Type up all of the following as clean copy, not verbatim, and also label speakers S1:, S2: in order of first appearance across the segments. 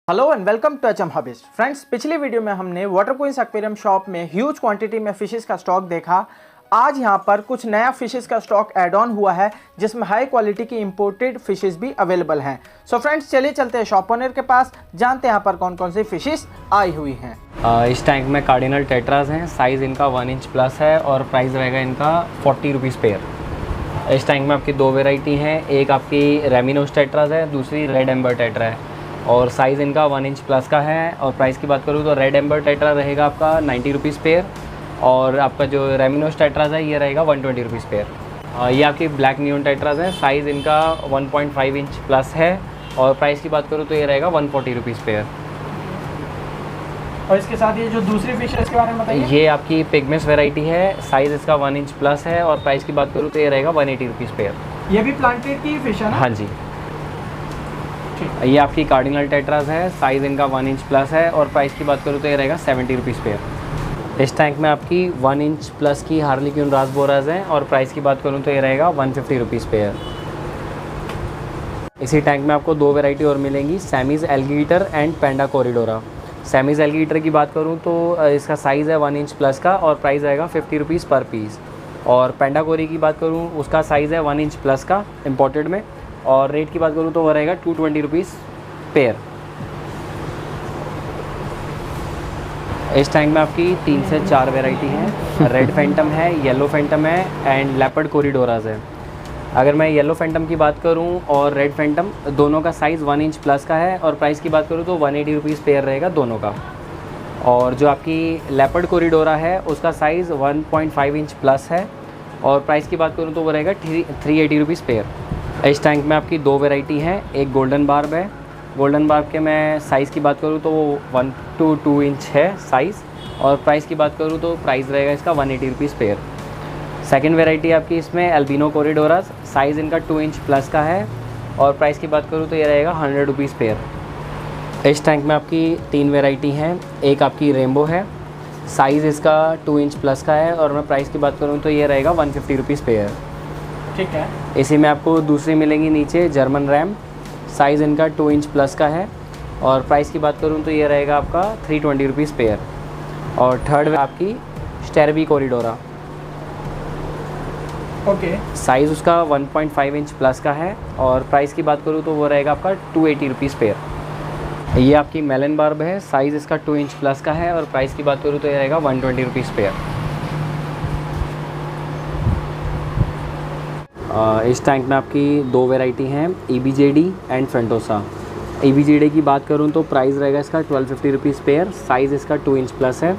S1: Hello and welcome to HM hobbies. Friends, पिछली video में हमने वाटर क्वींस एक्वेरियम शॉप में ह्यूज क्वांटिटी में फिशेस का स्टॉक देखा। आज यहाँ पर कुछ नया फिशेस का स्टॉक ऐड ऑन हुआ है जिसमें हाई क्वालिटी की इंपोर्टेड फिशेस भी अवेलेबल हैं। सो फ्रेंड्स, चलिए चलते हैं शॉप ओनर के पास, जानते हैं यहाँ पर कौन कौन सी फिशेस आई हुई हैं।
S2: इस टैंक में कार्डिनल टेट्रास हैं, साइज़ इनका 1 इंच प्लस है और प्राइस रहेगा इनका 40 रुपीज़ पेयर। इस टैंक में आपकी दो वेराइटी हैं, एक आपकी रेमिनोस टेट्रास है, दूसरी रेड एम्बर टेट्रा है और साइज़ इनका 1 इंच प्लस का है। और प्राइस की बात करूँ तो रेड एम्बर टेट्रा रहेगा आपका 90 रुपीज़ पेयर और आपका जो रेमिनोस टेट्रास है ये रहेगा 120 रुपीज़ पेयर। ये आपकी ब्लैक नियॉन टेट्रास है, साइज़ इनका 1.5 इंच प्लस है और प्राइस की बात करूँ तो ये रहेगा 140 रुपीज़ पेयर।
S1: और इसके साथ ये जो दूसरी फिश है इसके बारे में बताइए।
S2: ये आपकी पिगमेस वेराइटी है, साइज़ इसका 1 इंच प्लस है और प्राइस की बात करूँ तो ये रहेगा 180 रुपीज़ पेयर।
S1: ये भी प्लांटेड की फिश है ना?
S2: हाँ जी। ये आपकी कार्डिनल टेट्रास है, साइज़ इनका 1 इंच प्लस है और प्राइस की बात करूँ तो ये रहेगा 70 रुपीज़ पेयर। इस टैंक में आपकी 1 इंच प्लस की हार्लिक्यून रासबोराज हैं और प्राइस की बात करूँ तो ये रहेगा 150 रुपीज़ पेयर। इसी टैंक में आपको दो वेराइटी और मिलेंगी, सैमीज़ एल्गीटर एंड पैंडा कोरिडोरा। सैमीज़ एल्गीटर की बात करूँ तो इसका साइज़ है 1 इंच प्लस का और प्राइस आएगा 50 रुपीज़ पर पीस। और पैंडा कोरी की बात करूँ उसका साइज़ है 1 इंच प्लस का इम्पोर्टेड में और रेट की बात करूँ तो वो रहेगा 220 रुपीज़ पेयर। इस टैंक में आपकी 3 से 4 वेराइटी हैं, रेड फैंटम है, येलो फैंटम है एंड लेपर्ड कोरिडोराज है। अगर मैं येलो फैंटम की बात करूं और रेड फैंटम, दोनों का साइज़ 1 इंच प्लस का है और प्राइस की बात करूं तो 180 रुपीज़ पेयर रहेगा दोनों का। और जो आपकी लेपर्ड कोरिडोरा है उसका साइज़ 1.5 इंच प्लस है और प्राइस की बात करूं तो वो रहेगा 380 रुपीज़ पेयर। इस टैंक में आपकी दो वेराइटी हैं, एक गोल्डन बार्ब है। गोल्डन बार्ब के मैं साइज़ की बात करूँ तो वो 1 to 2 इंच है साइज़ और प्राइस की बात करूँ तो प्राइस रहेगा इसका 180 रुपीज़ पेयर। सेकेंड वेराइटी आपकी इसमें एल्बिनो कोरिडोराज, साइज़ इनका 2 इंच प्लस का है और प्राइस की बात करूँ तो ये रहेगा 100 रुपीज़ पेयर। इस टैंक में आपकी 3 वेराइटी हैं, एक आपकी रेनबो है, साइज़ इसका 2 इंच प्लस का है और मैं प्राइस की बात करूँ तो ये रहेगा 150 रुपीज़ पेयर।
S1: ठीक है।
S2: इसी में आपको दूसरी मिलेंगी नीचे जर्मन रैम, साइज़ इनका 2 इंच प्लस का है और प्राइस की बात करूँ तो ये रहेगा आपका 320 रुपीज़ पेयर। और थर्ड आपकी स्टेरबी कोरिडोरा,
S1: ओके,
S2: साइज़ उसका 1.5 इंच प्लस का है और प्राइस की बात करूँ तो वो रहेगा आपका 280 रुपीज़ पेयर। ये आपकी मेलन बार्ब है, साइज़ इसका 2 इंच प्लस का है और प्राइस की बात करूँ तो ये रहेगा 120 रुपीज़ पेयर। इस टैंक में आपकी दो वेराइटी हैं, EBJD एंड फेंटोसा। EBJD की बात करूं तो प्राइस रहेगा इसका 1250 रुपीज़ पेयर, साइज़ इसका 2 इंच प्लस है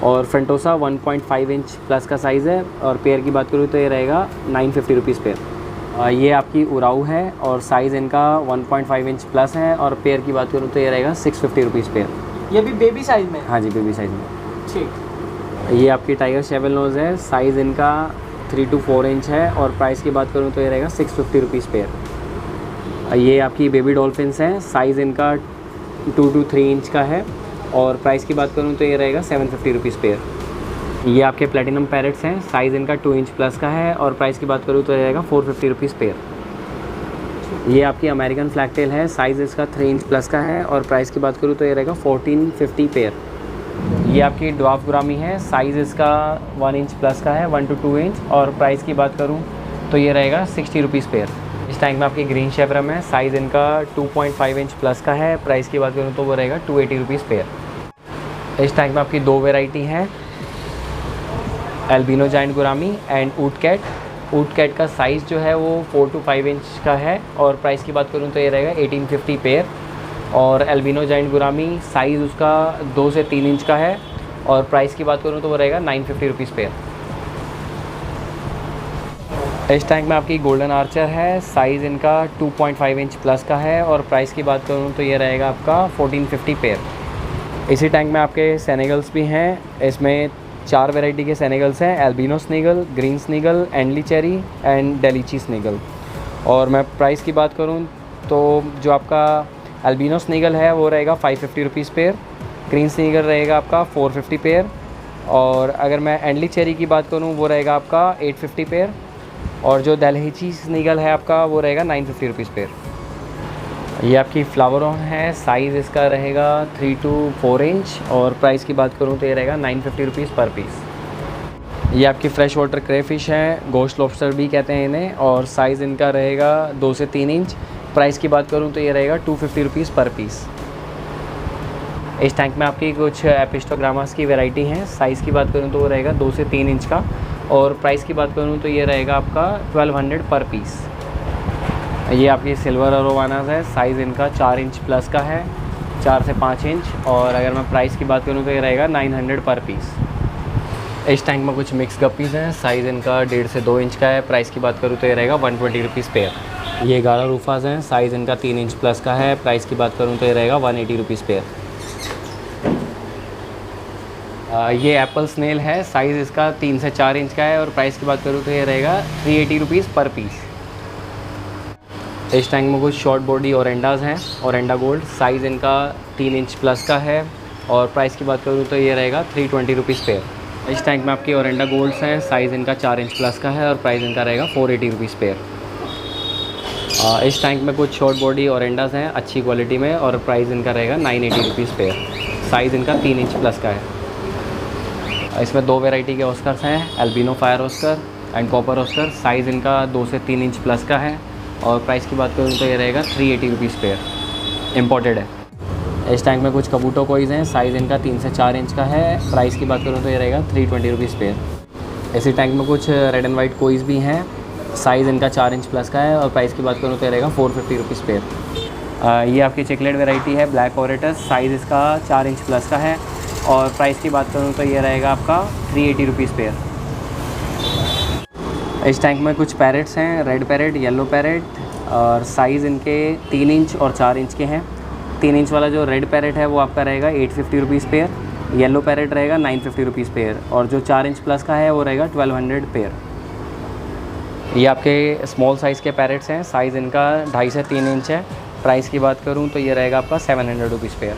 S2: और फेंटोसा 1.5 इंच प्लस का साइज़ है और पेयर की बात करूं तो ये रहेगा 950 रुपीज़ पेयर। ये आपकी उराऊ है और साइज़ इनका 1.5 इंच प्लस है और पेयर की बात करूँ तो ये रहेगा 650 रुपीज़ पेयर।
S1: ये भी बेबी साइज में?
S2: हाँ जी, बेबी साइज़ में।
S1: ठीक।
S2: ये आपकी टाइगर शेवल नोज़ है, साइज़ इनका 3 to 4 इंच है और प्राइस की बात करूँ तो ये रहेगा 650 रुपीज़ पेयर। ये आपकी बेबी डॉल्फिन्स हैं, साइज़ इनका 2 to 3 इंच का है और प्राइस की बात करूँ तो ये रहेगा 750 रुपीज़ पेयर। ये आपके प्लेटिनम पैरेट्स हैं, साइज़ इनका 2 इंच प्लस का है और प्राइस की बात करूँ तो ये रहेगा 450 रुपीज़ पेयर। ये आपकी अमेरिकन फ्लैगटेल है, साइज़ इसका 3 इंच प्लस का है और प्राइस की बात करूँ तो ये रहेगा 1450 पेयर। ये आपकी ड्वार्फ गुरामी है, साइज़ इसका 1 इंच प्लस का है, 1 to 2 इंच और प्राइस की बात करूं तो ये रहेगा 60 रुपीज़ पेयर। इस टैंक में आपकी ग्रीन शेवरम है, साइज़ इनका 2.5 इंच प्लस का है, प्राइस की बात करूं तो वो रहेगा 280 रुपीज़ पेयर। इस टैंक में आपकी दो वेराइटी हैं, एल्बिनो जाइंट गुरामी एंड ऊट कैट। ऊट कैट का साइज़ जो है वो 4 to 5 इंच का है और प्राइस की बात करूँ तो ये रहेगा 1850 पेयर। और एल्बिनो जाइंट गुरामी, साइज़ उसका 2 से 3 इंच का है और प्राइस की बात करूँ तो वो रहेगा 950 रुपीज़ पेयर। इस टैंक में आपकी गोल्डन आर्चर है, साइज़ इनका 2.5 इंच प्लस का है और प्राइस की बात करूँ तो ये रहेगा आपका 1450 पेयर। इसी टैंक में आपके सेनेगल्स भी हैं, इसमें 4 वेराइटी के सेनेगल्स हैं, एल्बिनो स्नीगल, ग्रीन स्नीगल, एंडली चेरी एंड डेलीची स्नीगल। और मैं प्राइस की बात करूँ तो जो आपका एल्बिनो स्नीगल है वो रहेगा 550 रुपीज़ पेयर, ग्रीन स्नीगल रहेगा आपका 450 पेयर और अगर मैं एंडली चेरी की बात करूँ वो रहेगा आपका 850 पेयर और जो डेलीची स्नीगल है आपका वो रहेगा 950 रुपीज़ पेयर। ये आपकी फ्लावर ऑन है, साइज़ इसका रहेगा 3 to 4 इंच और प्राइस की बात करूँ तो ये रहेगा 950 रुपीज़ पर पीस। ये आपकी फ्रेश वाटर क्रेफिश है, गोश्त लॉबस्टर भी कहते हैं इन्हें, और साइज़ इनका रहेगा 2 से 3 इंच। प्राइस की बात करूँ तो ये रहेगा 250 रुपीज़ पर पीस। इस टैंक में आपकी कुछ एपिस्टोग्रामास की वैरायटी हैं। साइज़ की बात करूँ तो वो रहेगा 2 से 3 इंच का, और प्राइस की बात करूँ तो ये रहेगा आपका 1200 पर पीस। ये आपकी सिल्वर अरोवानास है, साइज़ इनका 4 इंच प्लस का है, 4 से 5 इंच, और अगर मैं प्राइस की बात करूँ तो ये रहेगा 900 पर पीस। इस टैंक में कुछ मिक्स गप्पीज़ हैं, साइज़ इनका 1.5 से 2 इंच का है। प्राइस की बात करूँ तो ये रहेगा 120 रुपीज़ पेयर। ये 11 रूफाज हैं, साइज़ इनका 3 इंच प्लस का है। प्राइस की बात करूँ तो ये रहेगा 180 रुपीज़ पेयर। ये एप्पल स्नेल है, साइज़ इसका 3 से 4 इंच का है, और प्राइस की बात करूँ तो ये रहेगा 380 रुपीज़ पर पीस। इस टैंक में कुछ शॉर्ट बॉडी ओरेंडाज़ हैं, ओरेंडा गोल्ड, साइज़ इनका 3 इंच प्लस का है, और प्राइस की बात करूँ तो ये रहेगा 320 रुपीज़ पेयर। इस टैंक में आपकी ओरेंडा गोल्ड्स हैं, साइज़ इनका 4 इंच प्लस का है, और प्राइस इनका रहेगा 480 रुपीज़ पेयर। इस टैंक में कुछ शॉर्ट बॉडी ओरेंडाज़ हैं अच्छी क्वालिटी में, और प्राइस इनका रहेगा 980 रुपीज़ पेयर। साइज़ इनका 3 इंच प्लस का है। इसमें 2 वेराइटी के ऑस्कर्स हैं, albino fire Oscar and copper Oscar. Size इनका 2 से 3 इंच प्लस का है, और प्राइस की बात करूँ तो ये रहेगा 380 रुपीज़ पेयर, इम्पोर्टेड है। इस टैंक में कुछ कबूटो कोइज़ हैं, साइज़ इनका 3 से 4 इंच का है। प्राइस की बात करूँ तो ये रहेगा 320 रुपीज़ पेयर। इसी टैंक में कुछ रेड एंड वाइट कोइज़ भी हैं, साइज़ इनका 4 इंच प्लस का है, और प्राइस की बात करूँ तो ये रहेगा 450 रुपीज़ पेयर। ये आपकी चिकलेट वेराइटी है, ब्लैक ओरेटस, साइज़ इसका 4 इंच प्लस का है, और प्राइस की बात करूँ तो ये रहेगा आपका 380 रुपीज़ पेयर। इस टैंक में कुछ पैरेट्स हैं, रेड पैरेट, येलो पैरेट, और साइज़ इनके 3 इंच और 4 इंच के हैं। 3 इंच वाला जो रेड पैरेट है वो आपका रहेगा 850 रुपीज़ पेयर, येलो पैरेट रहेगा 950 रुपीज़ पेयर, और जो 4 इंच प्लस का है वो रहेगा 1200 पेयर। ये आपके स्मॉल साइज़ के पैरेट्स हैं, साइज़ इनका 2.5 से 3 इंच है। प्राइस की बात करूँ तो ये रहेगा आपका 700 रुपीज़ पेयर।